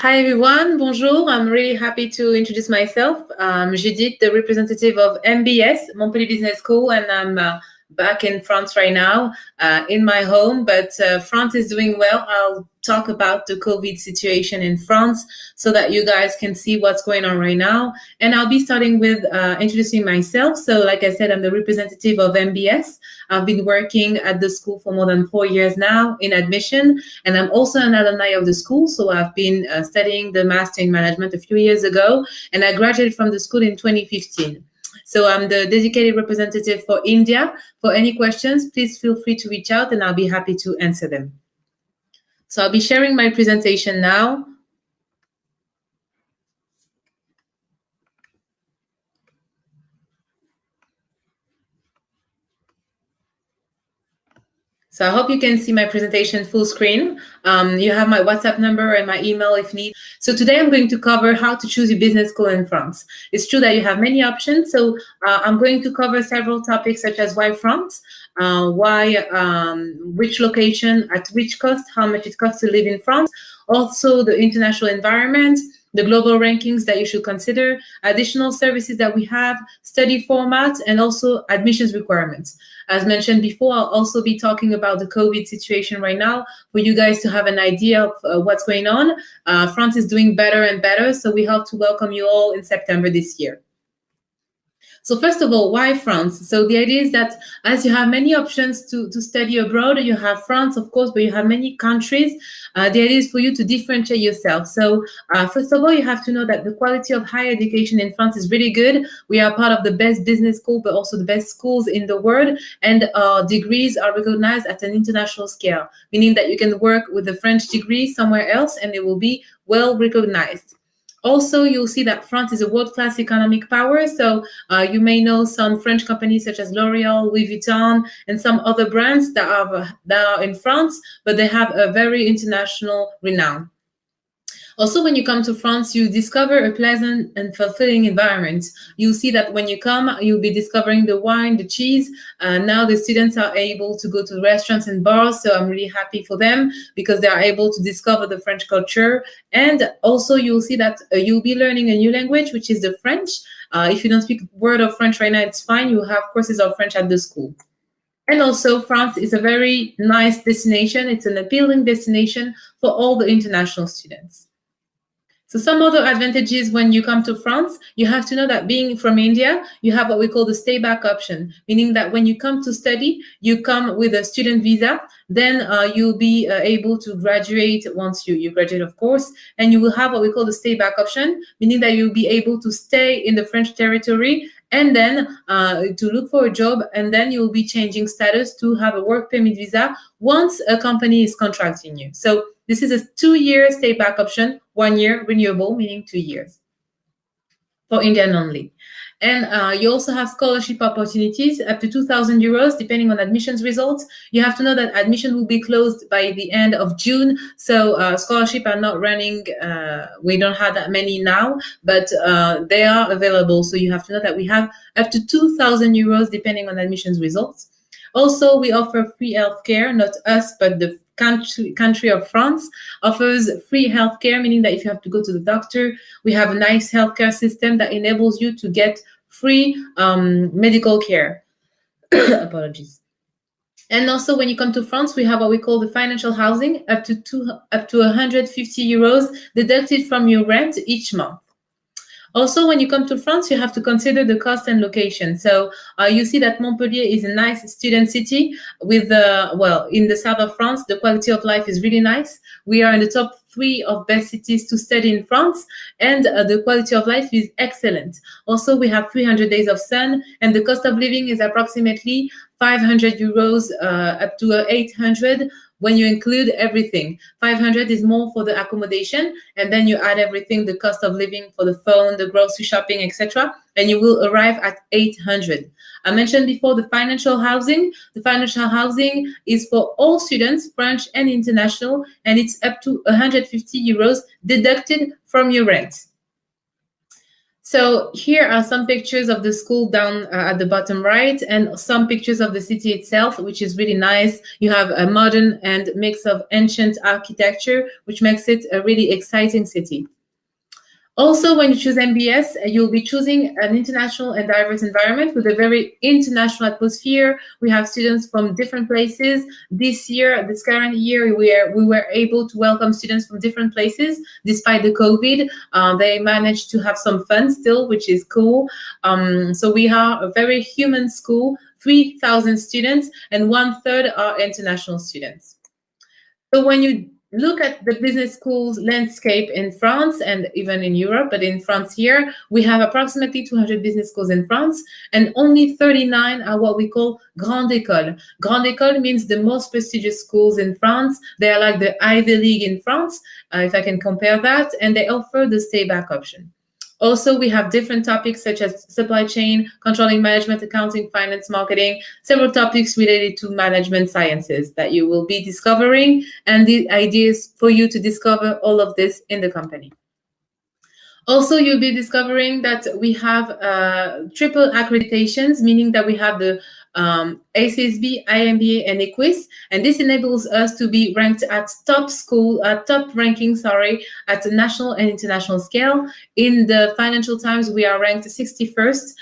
Hi everyone, bonjour. I'm really happy to introduce myself. I'm Judith, the representative of MBS, Montpellier Business School, and I'm back in France right now, in my home, but France is doing well. I'll talk about the COVID situation in France so that you guys can see what's going on right now. And I'll be starting with introducing myself. So like I said, I'm the representative of MBS. I've been working at the school for more than 4 years now in admission, and I'm also an alumni of the school. So I've been studying the Master in Management a few years ago, and I graduated from the school in 2015. So I'm the dedicated representative for India. For any questions, please feel free to reach out and I'll be happy to answer them. So I'll be sharing my presentation now. So I hope you can see my presentation full screen. You have my WhatsApp number and my email if need. So today I'm going to cover how to choose your business school in France. It's true that you have many options. So I'm going to cover several topics such as why France, which location, at which cost, how much it costs to live in France, also the international environment, the global rankings that you should consider, additional services that we have, study format, and also admissions requirements. As mentioned before, I'll also be talking about the COVID situation right now for you guys to have an idea of what's going on. France is doing better and better, so we hope to welcome you all in September this year. So first of all, why France? So the idea is that as you have many options to study abroad, you have France, of course, but you have many countries. The idea is for you to differentiate yourself. So first of all, you have to know that the quality of higher education in France is really good. We are part of the best business school, but also the best schools in the world. And our degrees are recognized at an international scale, meaning that you can work with a French degree somewhere else and it will be well recognized. Also, you'll see that France is a world-class economic power. So you may know some French companies such as L'Oreal, Louis Vuitton, and some other brands that are in France, but they have a very international renown. Also, when you come to France, you discover a pleasant and fulfilling environment. You'll see that when you come, you'll be discovering the wine, the cheese. Now the students are able to go to restaurants and bars, so I'm really happy for them because they are able to discover the French culture. And also you'll see that you'll be learning a new language, which is the French. If you don't speak a word of French right now, it's fine. You have courses of French at the school. And also France is a very nice destination. It's an appealing destination for all the international students. So some other advantages when you come to France, you have to know that being from India, you have what we call the stay back option, meaning that when you come to study, you come with a student visa, then you'll be able to graduate once you graduate, of course, and you will have what we call the stay back option, meaning that you'll be able to stay in the French territory and then to look for a job, and then you'll be changing status to have a work permit visa once a company is contracting you. So this is a 2-year stay back option, 1 year renewable, meaning 2 years for Indian only. And you also have scholarship opportunities up to 2,000 euros, depending on admissions results. You have to know that admission will be closed by the end of June. So scholarship are not running. We don't have that many now, but they are available. So you have to know that we have up to 2,000 euros, depending on admissions results. Also, we offer free healthcare, not us, but the country of France offers free healthcare, meaning that if you have to go to the doctor, we have a nice healthcare system that enables you to get free medical care. Apologies. And also, when you come to France, we have what we call the financial housing, up to 150 euros deducted from your rent each month. Also, when you come to France, you have to consider the cost and location. So you see that Montpellier is a nice student city with, in the south of France, the quality of life is really nice. We are in the top 3 of best cities to study in France, and the quality of life is excellent. Also, we have 300 days of sun, and the cost of living is approximately 500 euros up to 800 when you include everything. 500 is more for the accommodation, and then you add everything, the cost of living for the phone, the grocery shopping, etc., and you will arrive at 800. I mentioned before the financial housing. The financial housing is for all students, French and international, and it's up to 150 euros deducted from your rent. So here are some pictures of the school down at the bottom right, and some pictures of the city itself, which is really nice. You have a modern and mix of ancient architecture, which makes it a really exciting city. Also, when you choose MBS, you'll be choosing an international and diverse environment with a very international atmosphere. We have students from different places. This current year, we were able to welcome students from different places. Despite the COVID, they managed to have some fun still, which is cool. So we are a very human school, 3,000 students, and 1/3 are international students. So when you look at the business schools landscape in France and even in Europe, but in France here, we have approximately 200 business schools in France, and only 39 are what we call Grande École. Grande École means the most prestigious schools in France. They are like the Ivy League in France, if I can compare that, and they offer the stay back option. Also, we have different topics such as supply chain, controlling management, accounting, finance, marketing, several topics related to management sciences that you will be discovering. And the idea is for you to discover all of this in the company. Also, you'll be discovering that we have triple accreditations, meaning that we have the ACSB, IMBA, and EQUIS, and this enables us to be ranked at top ranking, at the national and international scale. In the Financial Times, we are ranked 61st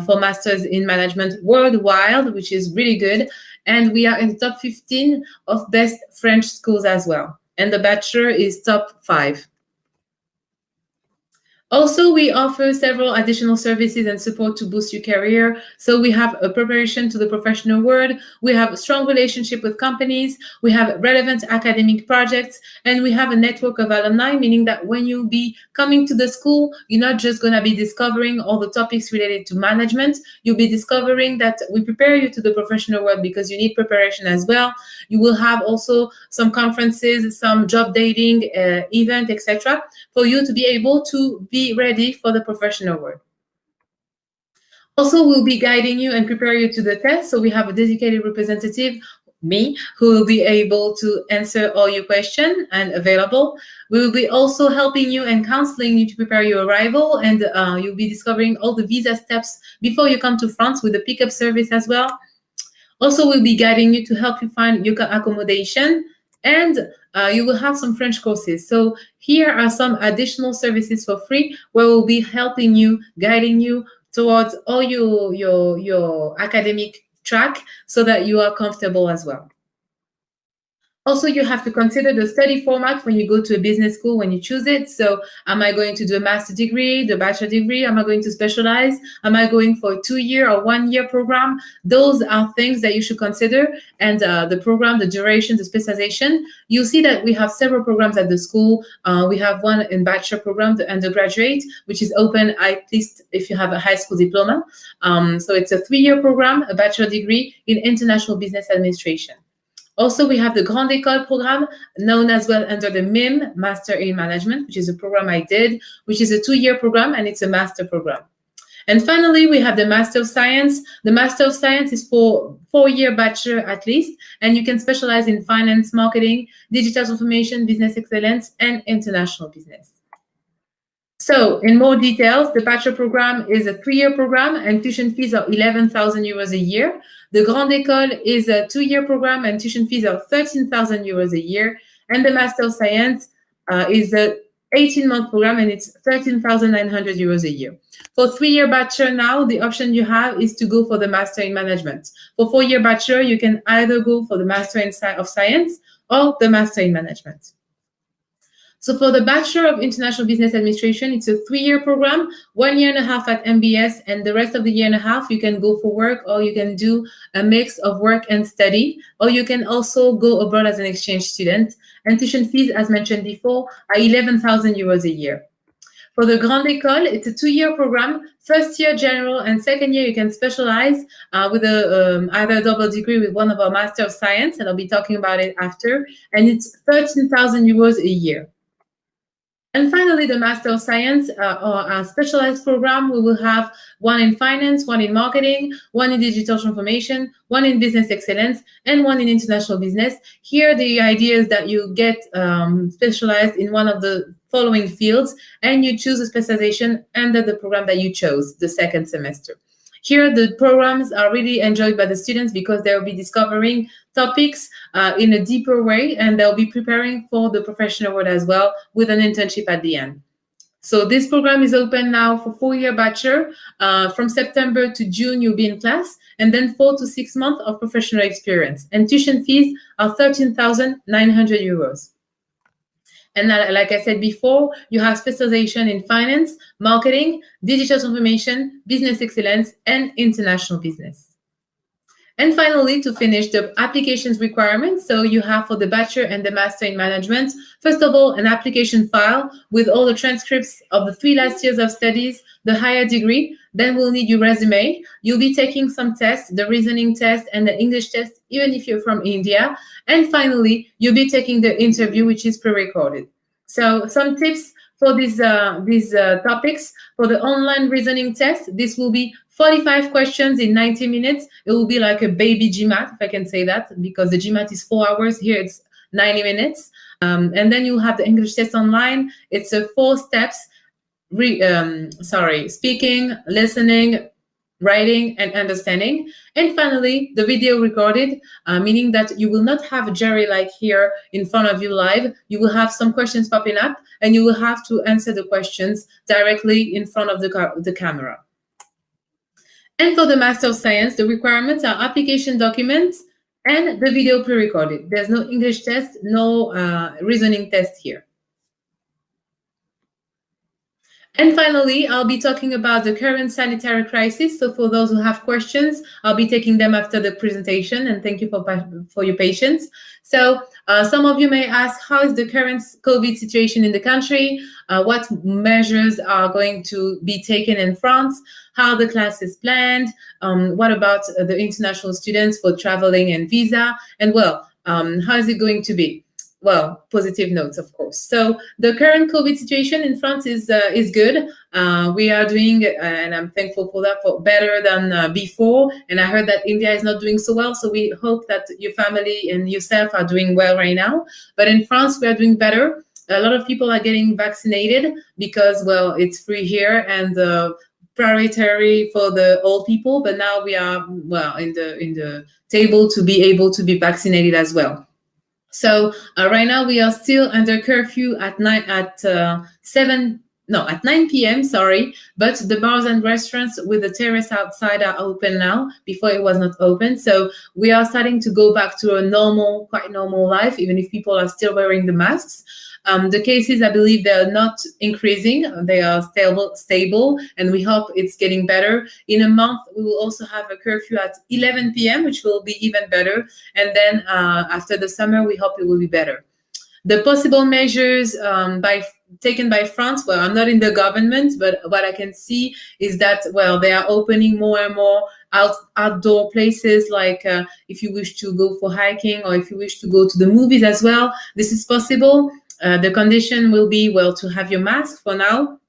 for Masters in Management worldwide, which is really good, and we are in the top 15 of best French schools as well, and the Bachelor is top 5. Also, we offer several additional services and support to boost your career. So we have a preparation to the professional world. We have a strong relationship with companies. We have relevant academic projects, and we have a network of alumni, meaning that when you be coming to the school, you're not just going to be discovering all the topics related to management. You'll be discovering that we prepare you to the professional world because you need preparation as well. You will have also some conferences, some job dating event, etc., for you to be able to be ready for the professional world. Also, we'll be guiding you and prepare you to the test. So we have a dedicated representative, me, who will be able to answer all your questions and available. We will be also helping you and counseling you to prepare your arrival, and you'll be discovering all the visa steps before you come to France with the pickup service as well. Also, we'll be guiding you to help you find your accommodation, and you will have some French courses. So here are some additional services for free where we'll be helping you, guiding you towards all your academic track so that you are comfortable as well. Also, you have to consider the study format when you go to a business school, when you choose it. So am I going to do a master's degree, the bachelor degree? Am I going to specialize? Am I going for a 2-year or 1-year program? Those are things that you should consider. And the program, the duration, the specialization, you'll see that we have several programs at the school. We have one in bachelor program, the undergraduate, which is open at least if you have a high school diploma. So it's a 3-year program, a bachelor degree in international business administration. Also, we have the Grande École program, known as well under the MIM, Master in Management, which is a program I did, which is a 2-year program, and it's a master program. And finally, we have the Master of Science. The Master of Science is for 4-year bachelor at least, and you can specialize in finance, marketing, digital transformation, business excellence, and international business. So in more details, the bachelor program is a 3-year program, and tuition fees are 11,000 euros a year. The Grande École is a 2-year program, and tuition fees are 13,000 euros a year. And the Master of Science is a 18-month program, and it's 13,900 euros a year. For 3-year bachelor now, the option you have is to go for the Master in Management. For 4-year bachelor, you can either go for the Master of Science or the Master in Management. So for the Bachelor of International Business Administration, it's a 3-year program, 1.5 years at MBS, and the rest of the 1.5 years, you can go for work, or you can do a mix of work and study, or you can also go abroad as an exchange student. And tuition fees, as mentioned before, are 11,000 euros a year. For the Grande École, it's a 2-year program. First year general, and second year you can specialize with either a double degree with one of our Master of Science, and I'll be talking about it after. And it's 13,000 euros a year. And finally, the Master of Science or a specialized program, we will have one in finance, one in marketing, one in digital transformation, one in business excellence, and one in international business. Here, the idea is that you get specialized in one of the following fields, and you choose a specialization under the program that you chose the second semester. Here, the programs are really enjoyed by the students because they'll be discovering topics in a deeper way, and they'll be preparing for the professional world as well with an internship at the end. So this program is open now for 4-year bachelor. From September to June, you'll be in class, and then 4 to 6 months of professional experience. And tuition fees are 13,900 euros. And like I said before, you have specialization in finance, marketing, digital transformation, business excellence, and international business. And finally, to finish, the applications requirements. So you have for the bachelor and the master in management, first of all, an application file with all the transcripts of the 3 last years of studies, the higher degree. Then we'll need your resume. You'll be taking some tests, the reasoning test and the English test, even if you're from India. And finally, you'll be taking the interview, which is pre-recorded. So some tips for these topics. For the online reasoning test, this will be 45 questions in 90 minutes. It will be like a baby GMAT, if I can say that, because the GMAT is 4 hours. Here it's 90 minutes. And then you have the English test online. It's a 4 steps, speaking, listening, writing, and understanding. And finally, the video recorded, meaning that you will not have a jury like here in front of you live. You will have some questions popping up, and you will have to answer the questions directly in front of the camera. And for the Master of Science, the requirements are application documents and the video pre-recorded. There's no English test, no reasoning test here. And finally, I'll be talking about the current sanitary crisis. So for those who have questions, I'll be taking them after the presentation, and thank you for your patience. So some of you may ask, how is the current COVID situation in the country? What measures are going to be taken in France? How the class is planned? What about the international students for traveling and visa? And well, how is it going to be? Well, positive notes, of course. So the current COVID situation in France is good. We are doing, and I'm thankful for that, for better than before. And I heard that India is not doing so well. So we hope that your family and yourself are doing well right now. But in France, we are doing better. A lot of people are getting vaccinated because, well, it's free here and priority for the old people. But now we are, well, in the table to be able to be vaccinated as well. So right now we are still under curfew at 9 p.m. Sorry, but the bars and restaurants with the terrace outside are open now. Before it was not open, so we are starting to go back to a quite normal life, even if people are still wearing the masks. The cases, I believe, they are not increasing. They are stable, and we hope it's getting better. In a month, we will also have a curfew at 11 p.m., which will be even better. And then after the summer, we hope it will be better. The possible measures taken by France, well, I'm not in the government, but what I can see is that, well, they are opening more and more outdoor places, like if you wish to go for hiking or if you wish to go to the movies as well, this is possible. The condition will be, well, to have your mask for now.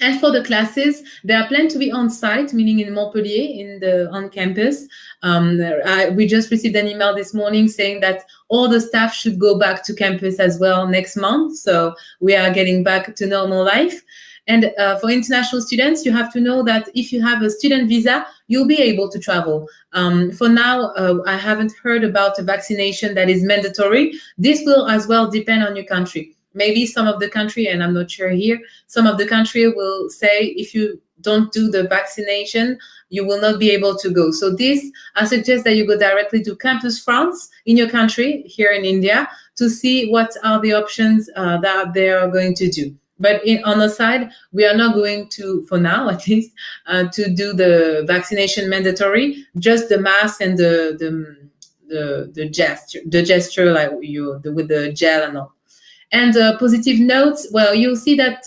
And for the classes, they are planned to be on site, meaning in Montpellier, on campus. We just received an email this morning saying that all the staff should go back to campus as well next month. So we are getting back to normal life. And for international students, you have to know that if you have a student visa, you'll be able to travel. For now, I haven't heard about a vaccination that is mandatory. This will as well depend on your country. Maybe some of the country, and I'm not sure here, some of the country will say if you don't do the vaccination, you will not be able to go. So this, I suggest that you go directly to Campus France in your country, here in India, to see what are the options that they are going to do. But on the side, we are not going to, for now at least, to do the vaccination mandatory, just the mask and the gesture like with the gel and all. And positive notes, well, you'll see that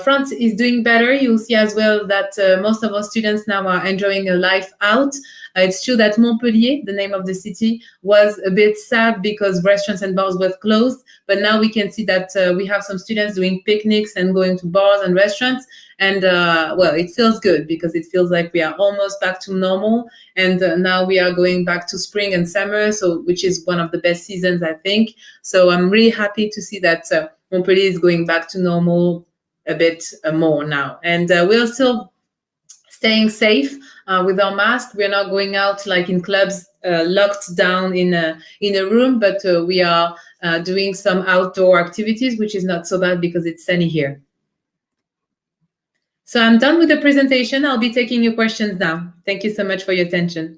France is doing better. You'll see as well that most of our students now are enjoying a life out. It's true that Montpellier, the name of the city, was a bit sad because restaurants and bars were closed. But now we can see that we have some students doing picnics and going to bars and restaurants. And well, it feels good because it feels like we are almost back to normal. And now we are going back to spring and summer, so which is one of the best seasons, I think. So I'm really happy to see that Montpellier is going back to normal a bit more now. And we're still staying safe with our mask. We're not going out like in clubs, locked down in a room, but we are doing some outdoor activities, which is not so bad because it's sunny here. So I'm done with the presentation. I'll be taking your questions now. Thank you so much for your attention.